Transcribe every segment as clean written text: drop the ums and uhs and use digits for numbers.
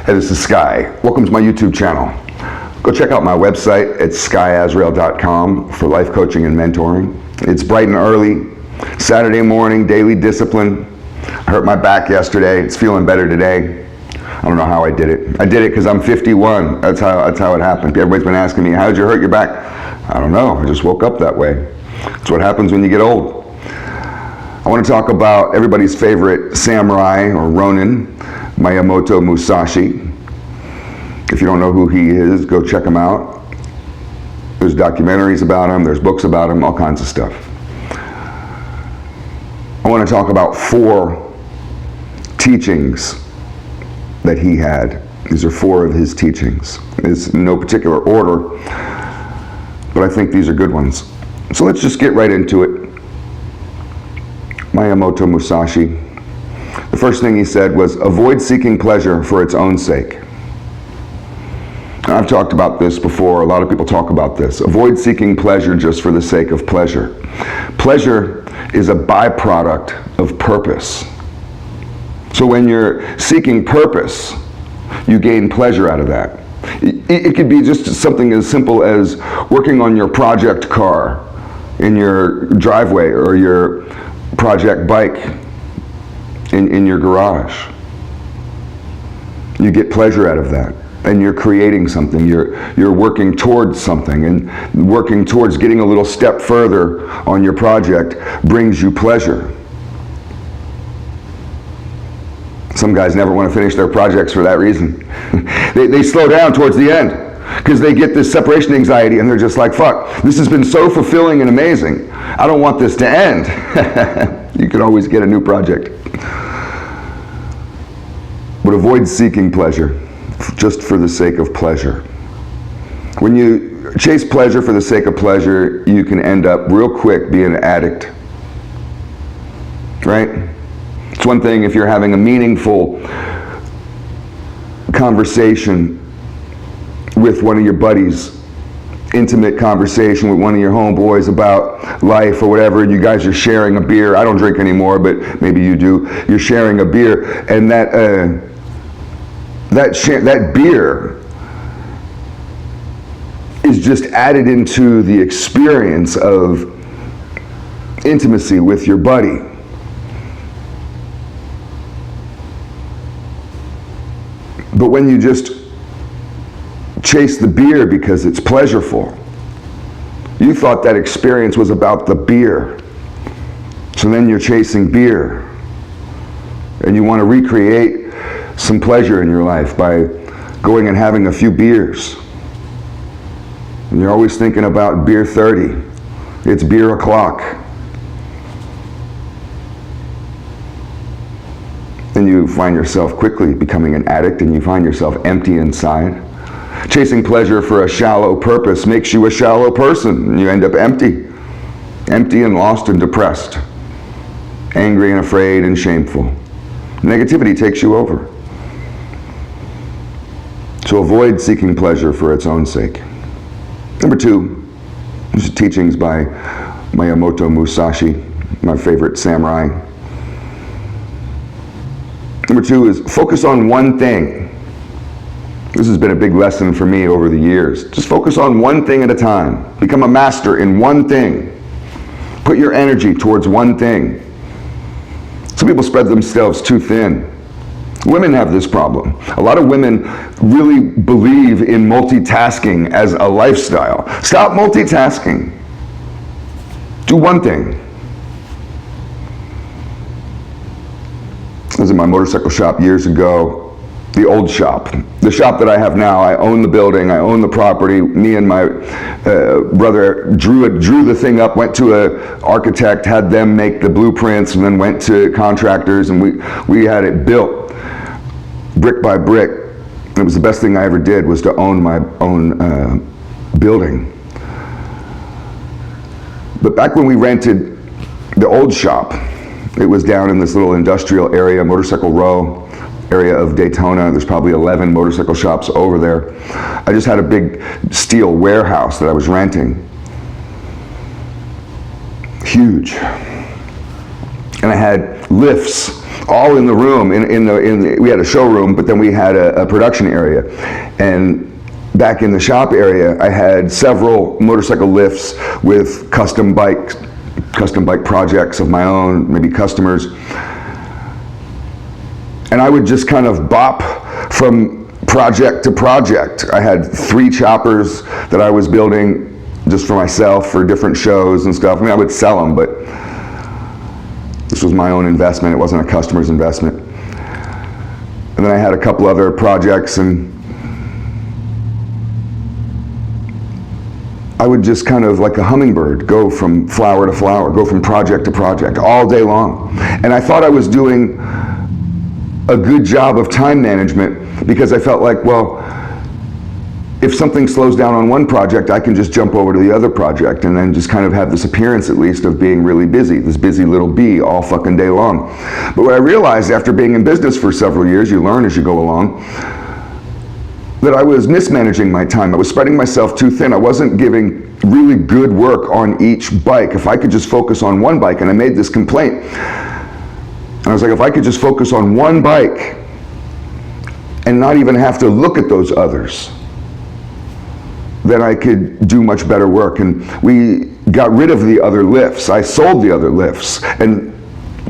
Hey, this is Sky. Welcome to my YouTube channel. Go check out my website at skyazrael.com for life coaching and mentoring. It's bright and early, Saturday morning, daily discipline. I hurt my back yesterday. It's feeling better today. I don't know how I did it. I did it because I'm 51. That's how it happened. Everybody's been asking me, how did you hurt your back? I don't know. I just woke up that way. That's what happens when you get old. I want to talk about everybody's favorite samurai or Ronin, Miyamoto Musashi. If you don't know who he is, go check him out. There's documentaries about him, there's books about him, all kinds of stuff. I want to talk about 4 teachings that he had. These are 4 of his teachings. It's in no particular order, but I think these are good ones. So let's just get right into it. Miyamoto Musashi. The first thing he said was, avoid seeking pleasure for its own sake. And I've talked about this before. A lot of people talk about this. Avoid seeking pleasure just for the sake of pleasure. Pleasure is a byproduct of purpose. So when you're seeking purpose, you gain pleasure out of that. It could be just something as simple as working on your project car in your driveway or your project bike in your garage. You get pleasure out of that, and you're creating something. You're working towards something, and working towards getting a little step further on your project brings you pleasure. Some guys never want to finish their projects for that reason. They slow down towards the end because they get this separation anxiety, and they're just like, fuck, this has been so fulfilling and amazing. I don't want this to end. You can always get a new project. But avoid seeking pleasure just for the sake of pleasure. When you chase pleasure for the sake of pleasure, you can end up real quick being an addict. Right? It's one thing if you're having a meaningful conversation with one of your buddies, intimate conversation with one of your homeboys about life or whatever, and you guys are sharing a beer. I don't drink anymore, but maybe you do. You're sharing a beer, and that beer is just added into the experience of intimacy with your buddy. But when you just chase the beer because it's pleasurable, you thought that experience was about the beer. So then you're chasing beer, and you want to recreate some pleasure in your life by going and having a few beers. And you're always thinking about beer 30. It's beer o'clock. And you find yourself quickly becoming an addict, and you find yourself empty inside. Chasing pleasure for a shallow purpose makes you a shallow person, and you end up empty. Empty and lost and depressed. Angry and afraid and shameful. Negativity takes you over. So avoid seeking pleasure for its own sake. Number 2, these are teachings by Miyamoto Musashi, my favorite samurai. Number 2 is focus on one thing. This has been a big lesson for me over the years. Just focus on one thing at a time. Become a master in one thing. Put your energy towards one thing. Some people spread themselves too thin. Women have this problem. A lot of women really believe in multitasking as a lifestyle. Stop multitasking. Do one thing. I was in my motorcycle shop years ago, the old shop. The shop that I have now, I own the building, I own the property. Me and my brother drew the thing up, went to an architect, had them make the blueprints, and then went to contractors, and we had it built brick by brick. It was the best thing I ever did, was to own my own building. But back when we rented the old shop, it was down in this little industrial area, Motorcycle Row area of Daytona. There's probably 11 motorcycle shops over there. I just had a big steel warehouse that I was renting. Huge. And I had lifts all in the room. We had a showroom, but then we had a production area. And back in the shop area, I had several motorcycle lifts with custom bike projects of my own, maybe customers. And I would just kind of bop from project to project. I had 3 choppers that I was building just for myself for different shows and stuff. I mean, I would sell them, but this was my own investment. It wasn't a customer's investment. And then I had a couple other projects, and I would just kind of, like a hummingbird, go from flower to flower, go from project to project all day long. And I thought I was doing a good job of time management because I felt like, well, if something slows down on one project, I can just jump over to the other project and then just kind of have this appearance, at least, of being really busy, this busy little bee all fucking day long. But what I realized after being in business for several years, you learn as you go along, that I was mismanaging my time. I was spreading myself too thin. I wasn't giving really good work on each bike. If I could just focus on one bike, and I made this complaint, and I was like, if I could just focus on one bike and not even have to look at those others, then I could do much better work. And we got rid of the other lifts. I sold the other lifts and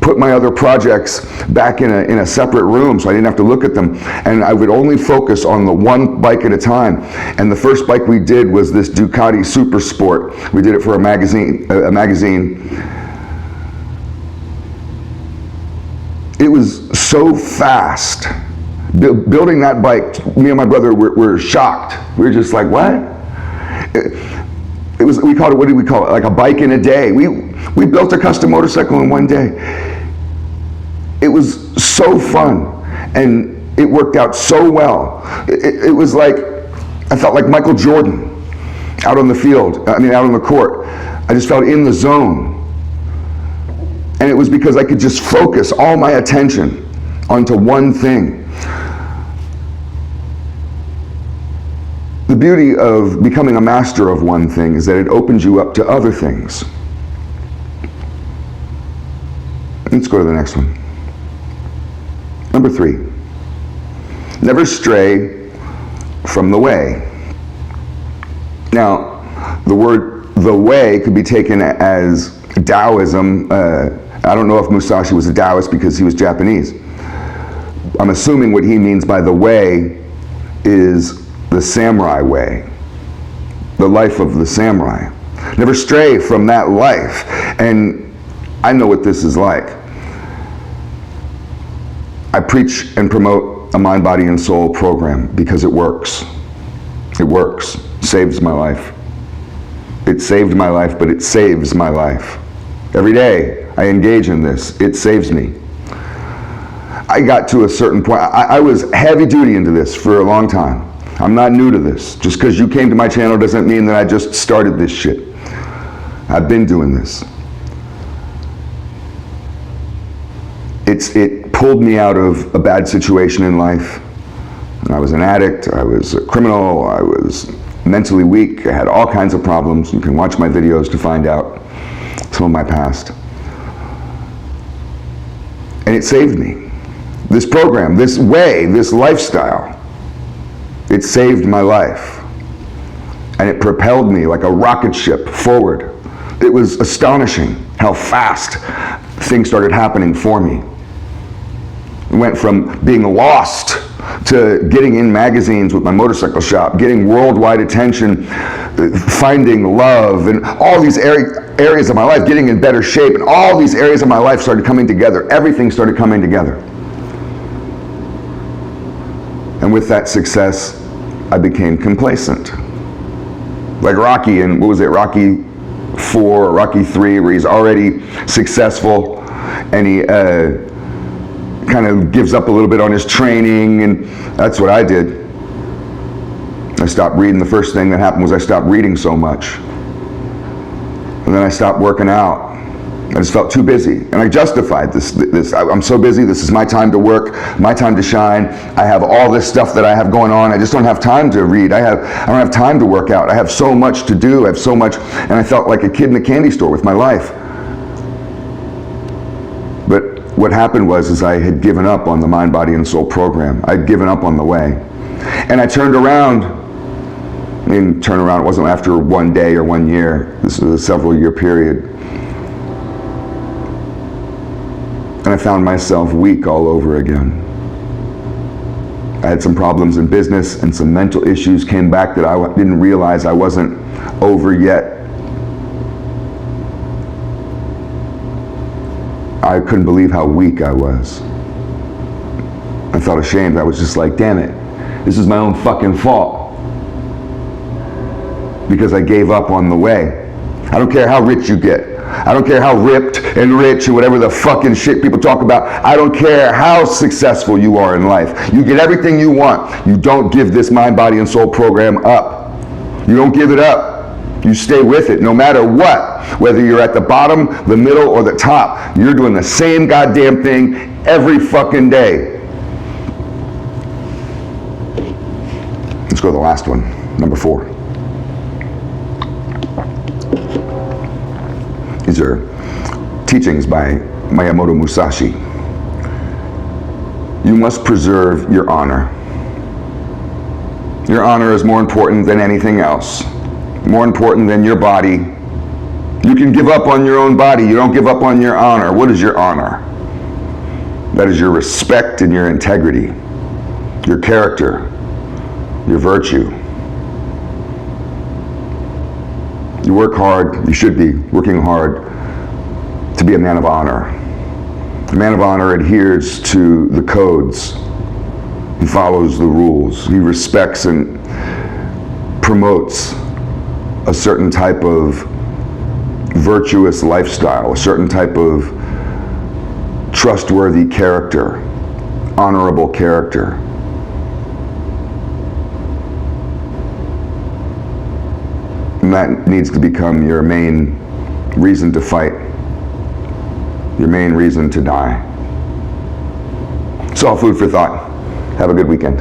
put my other projects back in a separate room so I didn't have to look at them. And I would only focus on the one bike at a time. And the first bike we did was this Ducati Super Sport. We did it for a magazine. It was so fast. Building that bike, me and my brother were shocked. We were just like, what? It was, we called it, what did we call it? Like a bike in a day. We built a custom motorcycle in one day. It was so fun, and it worked out so well. It was like, I felt like Michael Jordan out on the field, out on the court. I just felt in the zone. And it was because I could just focus all my attention onto one thing. The beauty of becoming a master of one thing is that it opens you up to other things. Let's go to the next one. Number 3, never stray from the way. Now, the word the way could be taken as Taoism. I don't know if Musashi was a Taoist because he was Japanese. I'm assuming what he means by the way is the samurai way, the life of the samurai. Never stray from that life. And I know what this is like. I preach and promote a mind, body, and soul program because it works. It works. Saves my life. It saved my life, but it saves my life. Every day I engage in this. It saves me. I got to a certain point. I was heavy duty into this for a long time. I'm not new to this. Just because you came to my channel doesn't mean that I just started this shit. I've been doing this. It pulled me out of a bad situation in life. I was an addict, I was a criminal, I was mentally weak, I had all kinds of problems. You can watch my videos to find out some of my past. And it saved me. This program, this way, this lifestyle, it saved my life. And it propelled me like a rocket ship forward. It was astonishing how fast things started happening for me. It went from being lost to getting in magazines with my motorcycle shop, getting worldwide attention, finding love, and all these areas of my life, getting in better shape, and all these areas of my life started coming together. Everything started coming together. And with that success, I became complacent. Like Rocky in, what was it, Rocky 4 or Rocky 3, where he's already successful and he kind of gives up a little bit on his training, and that's what I did. I stopped reading. The first thing that happened was I stopped reading so much. And then I stopped working out. I just felt too busy. And I justified this. I'm so busy, this is my time to work, my time to shine. I have all this stuff that I have going on. I just don't have time to read. I don't have time to work out. I have so much to do. I have so much. And I felt like a kid in a candy store with my life. But what happened was I had given up on the mind, body, and soul program. I'd given up on the way. And I turned around. I mean, turn around, it wasn't after 1 day or 1 year. This was a several-year period. And I found myself weak all over again. I had some problems in business and some mental issues came back that I didn't realize I wasn't over yet. I couldn't believe how weak I was. I felt ashamed. I was just like, damn it, this is my own fucking fault. Because I gave up on the way. I don't care how rich you get. I don't care how ripped and rich or whatever the fucking shit people talk about. I don't care how successful you are in life. You get everything you want. You don't give this mind, body, and soul program up. You don't give it up. You stay with it no matter what. Whether you're at the bottom, the middle, or the top, you're doing the same goddamn thing every fucking day. Let's go to the last one, number 4. These are teachings by Miyamoto Musashi. You must preserve your honor. Your honor is more important than anything else. More important than your body. You can give up on your own body. You don't give up on your honor. What is your honor? That is your respect and your integrity, your character, your virtue. You work hard, you should be working hard to be a man of honor. A man of honor adheres to the codes. He follows the rules. He respects and promotes a certain type of virtuous lifestyle, a certain type of trustworthy character, honorable character. And that needs to become your main reason to fight, your main reason to die. It's all food for thought. Have a good weekend.